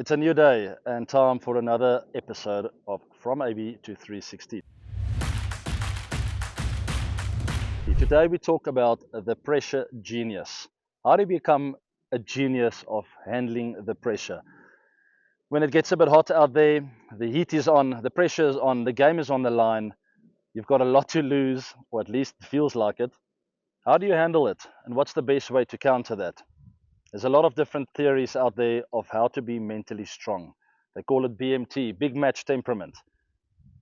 It's a new day and time for another episode of From AB to 360. Today we talk about the pressure genius. How do you become a genius of handling the pressure? When it gets a bit hot out there, the heat is on, the pressure is on, the game is on the line, you've got a lot to lose, or at least it feels like it. How do you handle it? And what's the best way to counter that? There's a lot of different theories out there of how to be mentally strong. They call it BMT, big match temperament.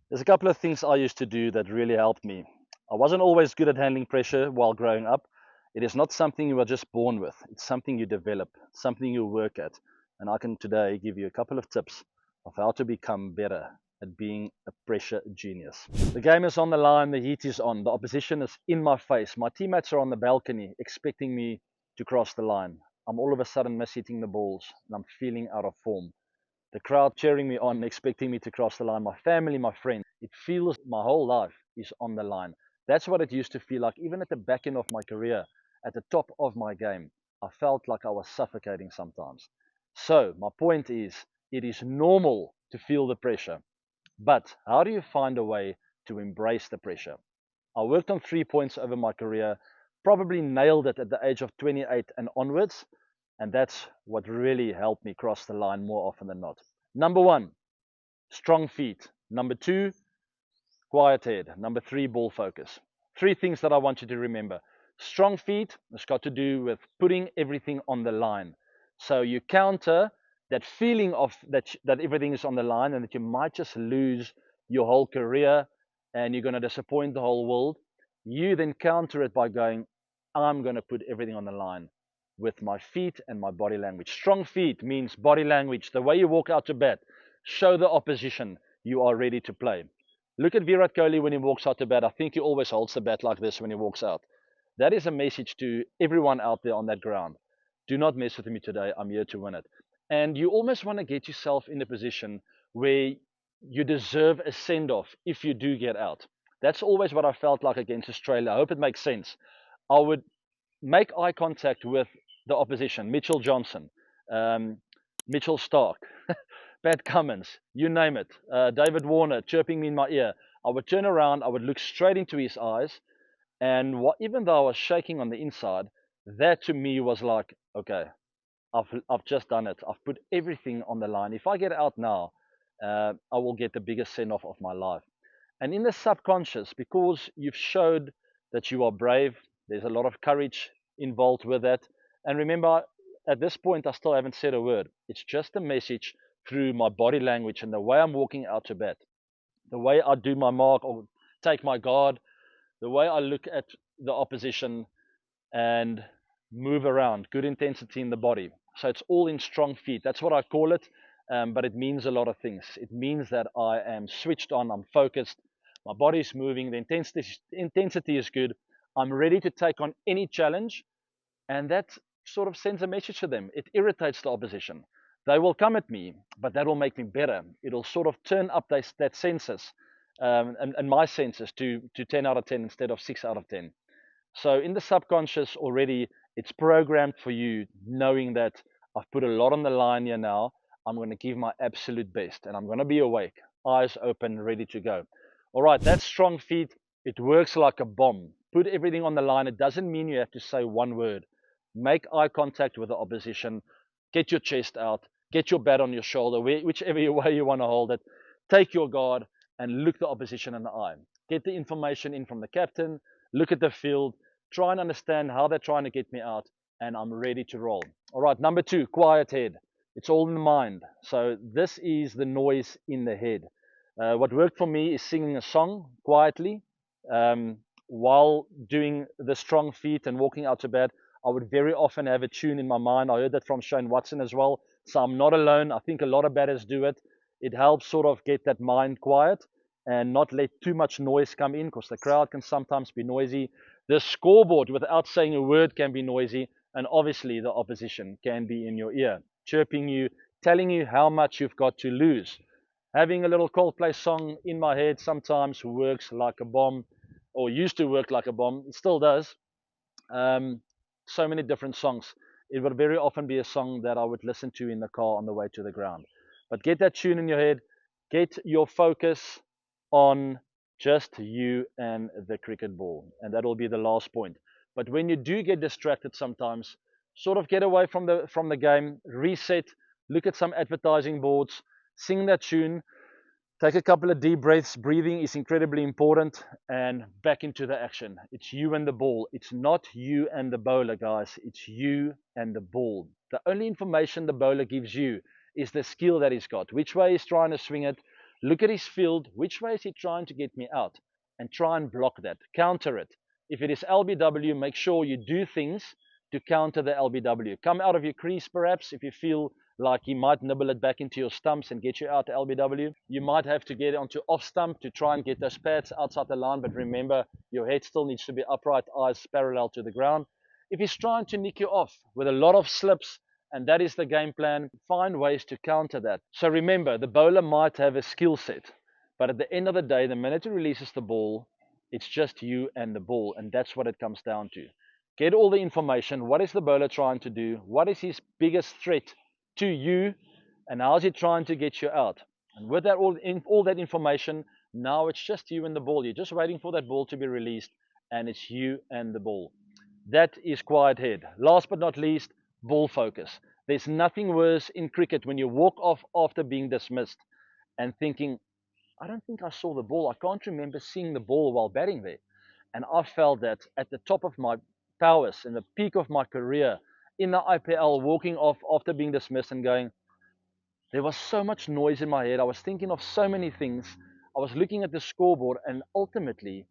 There's a couple of things I used to do that really helped me. I wasn't always good at handling pressure while growing up. It is not something you are just born with. It's something you develop, something you work at. And I can today give you a couple of tips of how to become better at being a pressure genius. The game is on the line, the heat is on, the opposition is in my face. My teammates are on the balcony expecting me to cross the line. I'm all of a sudden miss-hitting the balls and I'm feeling out of form. The crowd cheering me on, expecting me to cross the line, my family, my friends. It feels my whole life is on the line. That's what it used to feel like, even at the back end of my career, at the top of my game. I felt like I was suffocating sometimes. So, my point is, it is normal to feel the pressure. But how do you find a way to embrace the pressure? I worked on 3 points over my career, probably nailed it at the age of 28 and onwards. And that's what really helped me cross the line more often than not. Number one, strong feet. Number two, quiet head. Number three, ball focus. Three things that I want you to remember. Strong feet has got to do with putting everything on the line. So you counter that feeling of that everything is on the line and that you might just lose your whole career and you're going to disappoint the whole world. You then counter it by going, I'm going to put everything on the line with my feet and my body language. Strong feet means body language, the way you walk out to bat. Show the opposition you are ready to play. Look at Virat Kohli when he walks out to bat. I think he always holds the bat like this when he walks out. That is a message to everyone out there on that ground. Do not mess with me today. I'm here to win it. And you almost want to get yourself in a position where you deserve a send-off if you do get out. That's always what I felt like against Australia. I hope it makes sense. I would make eye contact with the opposition, Mitchell Johnson, Mitchell Stark, Pat Cummins, you name it, David Warner chirping me in my ear. I would turn around, I would look straight into his eyes, and even though I was shaking on the inside, that to me was like, okay, I've just done it. I've put everything on the line. If I get out now, I will get the biggest send-off of my life. And in the subconscious, because you've showed that you are brave, there's a lot of courage involved with that. And remember, at this point, I still haven't said a word. It's just a message through my body language and the way I'm walking out to bat, the way I do my mark or take my guard, the way I look at the opposition and move around, good intensity in the body. So it's all in strong feet. That's what I call it. But it means a lot of things. It means that I am switched on, I'm focused, my body's moving, the intensity is good. I'm ready to take on any challenge, and that sort of sends a message to them. It irritates the opposition. They will come at me, but that will make me better. It'll sort of turn up that census and my senses to 10 out of 10 instead of 6 out of 10. So in the subconscious already, it's programmed for you, knowing that I've put a lot on the line here now. I'm going to give my absolute best and I'm going to be awake, eyes open, ready to go. All right, that's strong feet. It works like a bomb. Put everything on the line. It doesn't mean you have to say one word. Make eye contact with the opposition. Get your chest out. Get your bat on your shoulder, whichever way you want to hold it. Take your guard and look the opposition in the eye. Get the information in from the captain. Look at the field. Try and understand how they're trying to get me out, and I'm ready to roll. All right, number two, quiet head. It's all in the mind. So this is the noise in the head. What worked for me is singing a song quietly while doing the strong feet and walking out to bat. I would very often have a tune in my mind. I heard that from Shane Watson as well. So I'm not alone. I think a lot of batters do it. It helps sort of get that mind quiet and not let too much noise come in, because the crowd can sometimes be noisy. The scoreboard, without saying a word, can be noisy. And obviously the opposition can be in your ear, chirping you, telling you how much you've got to lose. Having a little Coldplay song in my head sometimes works like a bomb, or used to work like a bomb. It still does. So many different songs. it would very often be a song that I would listen to in the car on the way to the ground. But get that tune in your head, get your focus on just you and the cricket ball, and that will be the last point. But when you do get distracted sometimes, sort of get away from the game, reset, look at some advertising boards, sing that tune, take a couple of deep breaths. Breathing is incredibly important, and back into the action. It's you and the ball. It's not you and the bowler, guys. It's you and the ball. The only information the bowler gives you is the skill that he's got, which way he's trying to swing it. Look at his field, which way is he trying to get me out, and try and block that, counter it. If it is LBW, make sure you do things to counter the LBW. Come out of your crease perhaps if you feel like he might nibble it back into your stumps and get you out to LBW. You might have to get onto off stump to try and get those pads outside the line, but remember, your head still needs to be upright, eyes parallel to the ground. If he's trying to nick you off with a lot of slips, and that is the game plan, find ways to counter that. So remember, the bowler might have a skill set, but at the end of the day, the minute he releases the ball, it's just you and the ball, and that's what it comes down to. Get all the information. What is the bowler trying to do? What is his biggest threat to you, and how is he trying to get you out? And with that, all that information, now it's just you and the ball. You're just waiting for that ball to be released, and it's you and the ball. That is quiet head. Last but not least, ball focus. There's nothing worse in cricket when you walk off after being dismissed and thinking, I don't think I saw the ball. I can't remember seeing the ball while batting there. And I felt that at the top of my powers, in the peak of my career, in the IPL, walking off after being dismissed and going, there was so much noise in my head. I was thinking of so many things. I was looking at the scoreboard, and ultimately,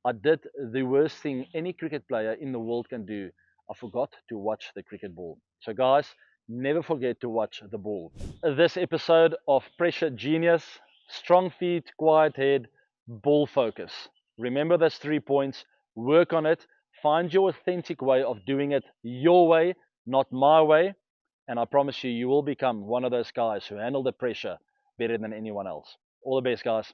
I did the worst thing any cricket player in the world can do. I forgot to watch the cricket ball. So guys, never forget to watch the ball. This episode of Pressure Genius: strong feet, quiet head, ball focus. Remember those 3 points, work on it, find your authentic way of doing it your way, not my way, and I promise you, you will become one of those guys who handle the pressure better than anyone else. All the best, guys.